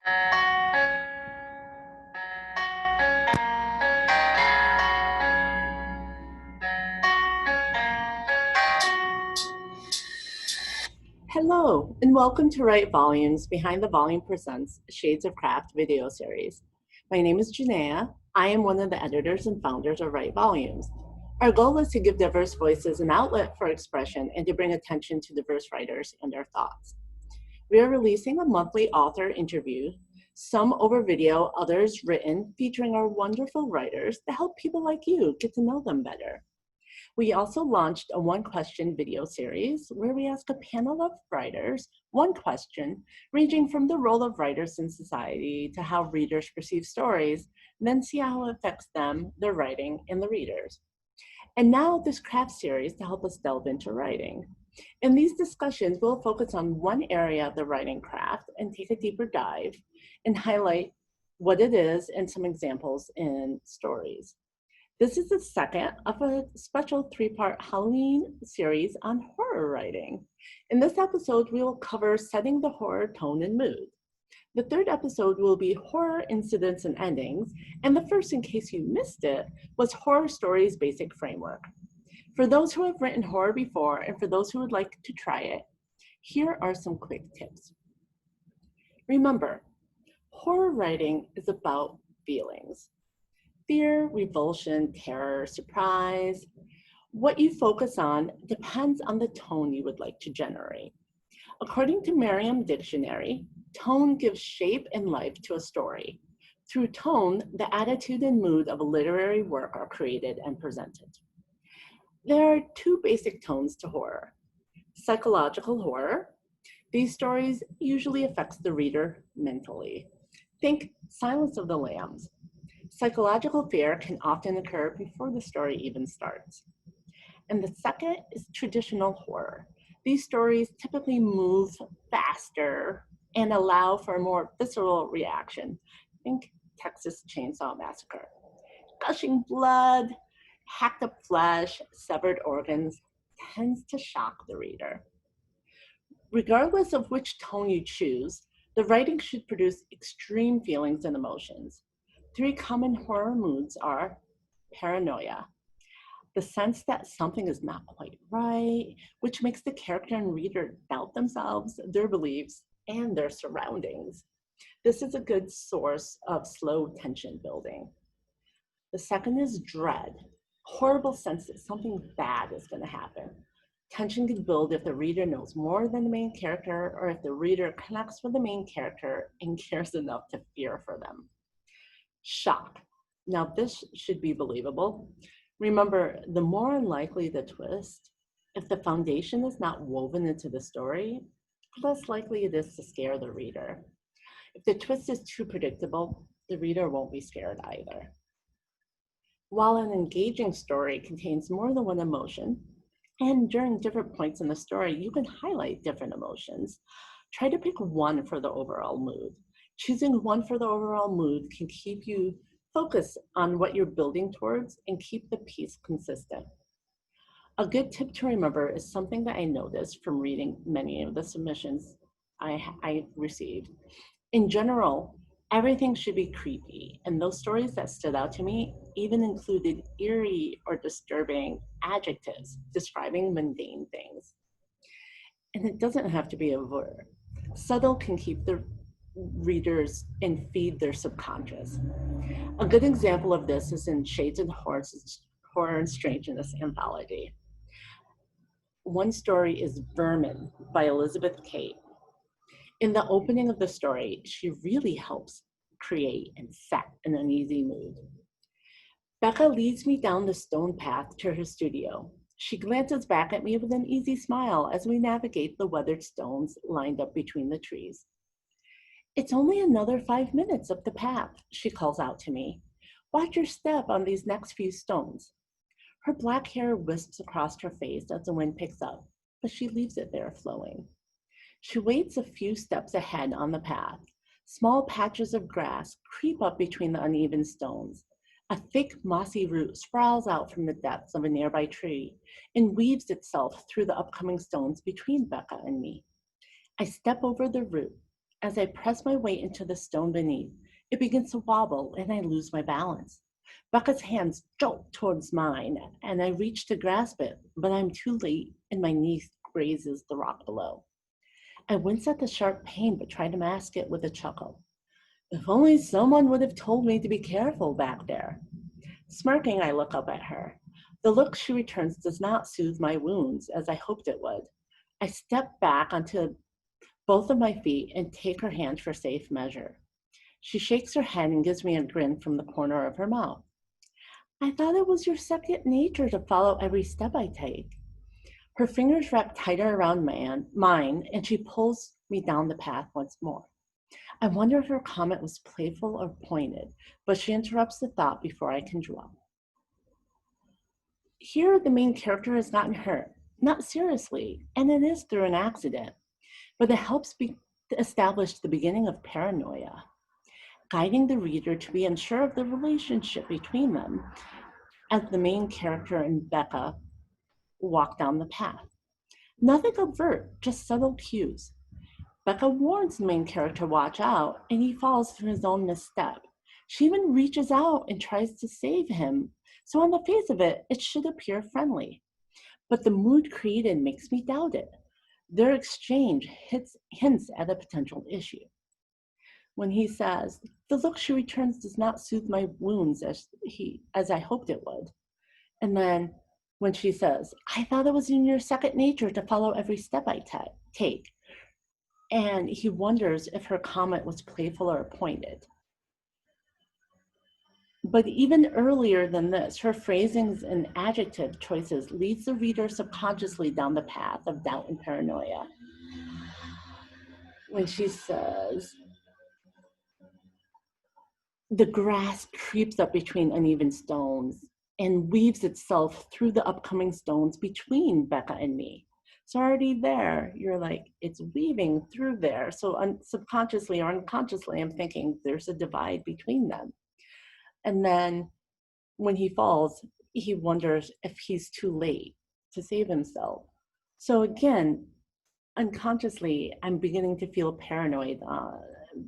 Hello, and welcome to Write Volumes Behind the Volume Presents Shades of Craft video series. My name is Janaea. I am one of the editors and founders of Write Volumes. Our goal is to give diverse voices an outlet for expression and to bring attention to diverse writers and their thoughts. We are releasing a monthly author interview, some over video, others written, featuring our wonderful writers to help people like you get to know them better. We also launched a one-question video series where we ask a panel of writers one question, ranging from the role of writers in society to how readers perceive stories, and then see how it affects them, their writing, and the readers. And now this craft series to help us delve into writing. In these discussions, we'll focus on one area of the writing craft and take a deeper dive and highlight what it is and some examples in stories. This is the second of a special three-part Halloween series on horror writing. In this episode, we will cover setting the horror tone and mood. The third episode will be horror incidents and endings, and the first, in case you missed it, was horror stories basic framework. For those who have written horror before, and for those who would like to try it, here are some quick tips. Remember, horror writing is about feelings. Fear, revulsion, terror, surprise. What you focus on depends on the tone you would like to generate. According to Merriam dictionary, tone gives shape and life to a story. Through tone, the attitude and mood of a literary work are created and presented. There are two basic tones to horror. Psychological horror. These stories usually affect the reader mentally. Think Silence of the Lambs. Psychological fear can often occur before the story even starts. And the second is traditional horror. These stories typically move faster and allow for a more visceral reaction. Think Texas Chainsaw Massacre. Gushing blood, hacked up flesh, severed organs tends to shock the reader. Regardless of which tone you choose, the writing should produce extreme feelings and emotions. Three common horror moods are paranoia, the sense that something is not quite right, which makes the character and reader doubt themselves, their beliefs, and their surroundings. This is a good source of slow tension building. The second is dread, horrible sense that something bad is going to happen. Tension can build if the reader knows more than the main character, or if the reader connects with the main character and cares enough to fear for them. Shock. Now this should be believable. Remember, the more unlikely the twist, if the foundation is not woven into the story, the less likely it is to scare the reader. If the twist is too predictable, the reader won't be scared either. While an engaging story contains more than one emotion, and during different points in the story, you can highlight different emotions, try to pick one for the overall mood. Choosing one for the overall mood can keep you focused on what you're building towards and keep the piece consistent. A good tip to remember is something that I noticed from reading many of the submissions I received. In general, everything should be creepy, and those stories that stood out to me even included eerie or disturbing adjectives describing mundane things. And it doesn't have to be overt. Subtle can keep the readers and feed their subconscious. A good example of this is in Shades and Horror and Strangeness anthology. One story is Vermin by Elizabeth Kate. In the opening of the story, she really helps create and set an uneasy mood. Becca leads me down the stone path to her studio. She glances back at me with an easy smile as we navigate the weathered stones lined up between the trees. "It's only another 5 minutes up the path," she calls out to me. "Watch your step on these next few stones." Her black hair wisps across her face as the wind picks up, but she leaves it there flowing. She waits a few steps ahead on the path. Small patches of grass creep up between the uneven stones. A thick, mossy root sprawls out from the depths of a nearby tree and weaves itself through the upcoming stones between Becca and me. I step over the root, As I press my weight into the stone beneath, it begins to wobble and I lose my balance. Becca's hands jolt towards mine, and I reach to grasp it, but I'm too late and my knee grazes the rock below. I wince at the sharp pain but try to mask it with a chuckle. If only someone would have told me to be careful back there. Smirking, I look up at her. The look she returns does not soothe my wounds as I hoped it would. I step back onto both of my feet and take her hand for safe measure. She shakes her head and gives me a grin from the corner of her mouth. I thought it was your second nature to follow every step I take. Her fingers wrap tighter around mine, and she pulls me down the path once more. I wonder if her comment was playful or pointed, but she interrupts the thought before I can dwell. Here, the main character has gotten hurt, not seriously, and it is through an accident, but it helps establish the beginning of paranoia, guiding the reader to be unsure of the relationship between them as the main character and Becca walk down the path. Nothing overt, just subtle cues. Becca warns the main character, watch out, and he falls through his own misstep. She even reaches out and tries to save him, so on the face of it, it should appear friendly. But the mood created makes me doubt it. Their exchange hints at a potential issue. When he says, the look she returns does not soothe my wounds as I hoped it would. And then when she says, I thought it was in your second nature to follow every step I take. And he wonders if her comment was playful or pointed. But even earlier than this, her phrasings and adjective choices leads the reader subconsciously down the path of doubt and paranoia. When she says, the grass creeps up between uneven stones and weaves itself through the upcoming stones between Becca and me. So already there, you're like, it's weaving through there. So subconsciously or unconsciously, I'm thinking there's a divide between them. And then when he falls, he wonders if he's too late to save himself. So again, unconsciously, I'm beginning to feel paranoid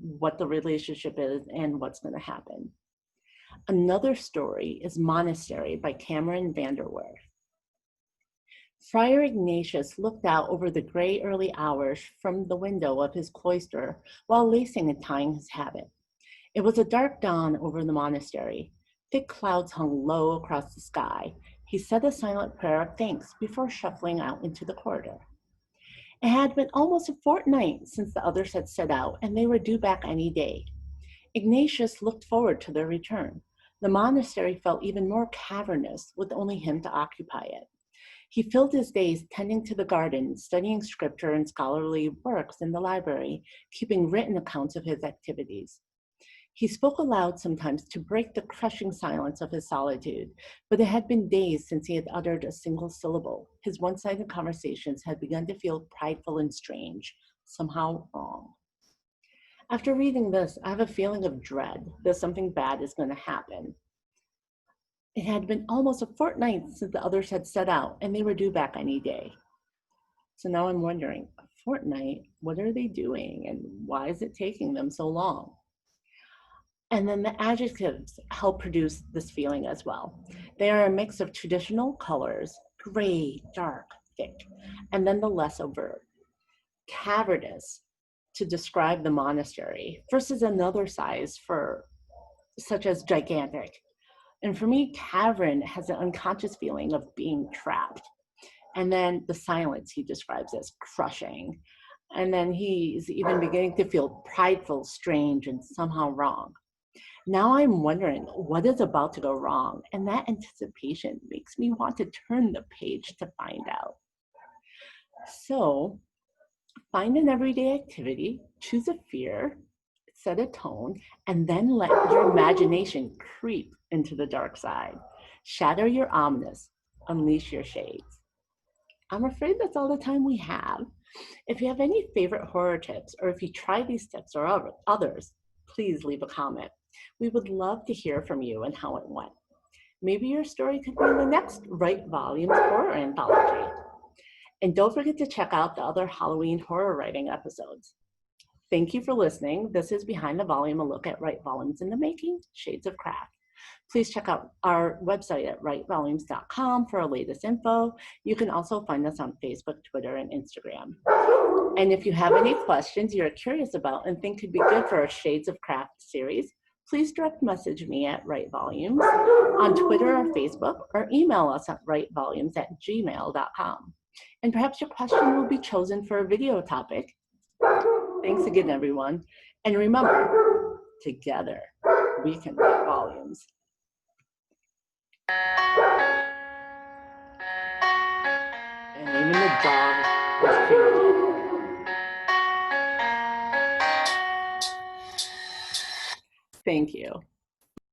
what the relationship is and what's going to happen. Another story is Monastery by Cameron Vanderwerf. Friar Ignatius looked out over the gray early hours from the window of his cloister while lacing and tying his habit. It was a dark dawn over the monastery. Thick clouds hung low across the sky. He said a silent prayer of thanks before shuffling out into the corridor. It had been almost a fortnight since the others had set out, and they were due back any day. Ignatius looked forward to their return. The monastery felt even more cavernous, with only him to occupy it. He filled his days tending to the garden, studying scripture and scholarly works in the library, keeping written accounts of his activities. He spoke aloud sometimes to break the crushing silence of his solitude, but it had been days since he had uttered a single syllable. His one-sided conversations had begun to feel prideful and strange, somehow wrong. After reading this, I have a feeling of dread that something bad is going to happen. It had been almost a fortnight since the others had set out, and they were due back any day. So now I'm wondering, a fortnight, what are they doing, and why is it taking them so long? And then the adjectives help produce this feeling as well. They are a mix of traditional colors, gray, dark, thick, and then the less overt. Cavernous, to describe the monastery, versus another size such as gigantic. And for me, cavern has an unconscious feeling of being trapped. And then the silence he describes as crushing. And then he's even beginning to feel prideful, strange, and somehow wrong. Now I'm wondering what is about to go wrong, and that anticipation makes me want to turn the page to find out. So, find an everyday activity, choose a fear, set a tone, and then let your imagination creep into the dark side. Shatter your ominous, unleash your shades. I'm afraid that's all the time we have. If you have any favorite horror tips, or if you try these tips or others, please leave a comment. We would love to hear from you and how it went. Maybe your story could be in the next Write Volumes horror anthology. And don't forget to check out the other Halloween horror writing episodes. Thank you for listening. This is Behind the Volume, a look at Write Volumes in the Making, Shades of Craft. Please check out our website at writevolumes.com for our latest info. You can also find us on Facebook, Twitter, and Instagram. And if you have any questions you're curious about and think could be good for our Shades of Craft series, please direct message me at Write Volumes on Twitter or Facebook, or email us at writevolumes@gmail.com. And perhaps your question will be chosen for a video topic. Thanks again, everyone. And remember, together, we can write volumes. And even the dog is cute. Thank you.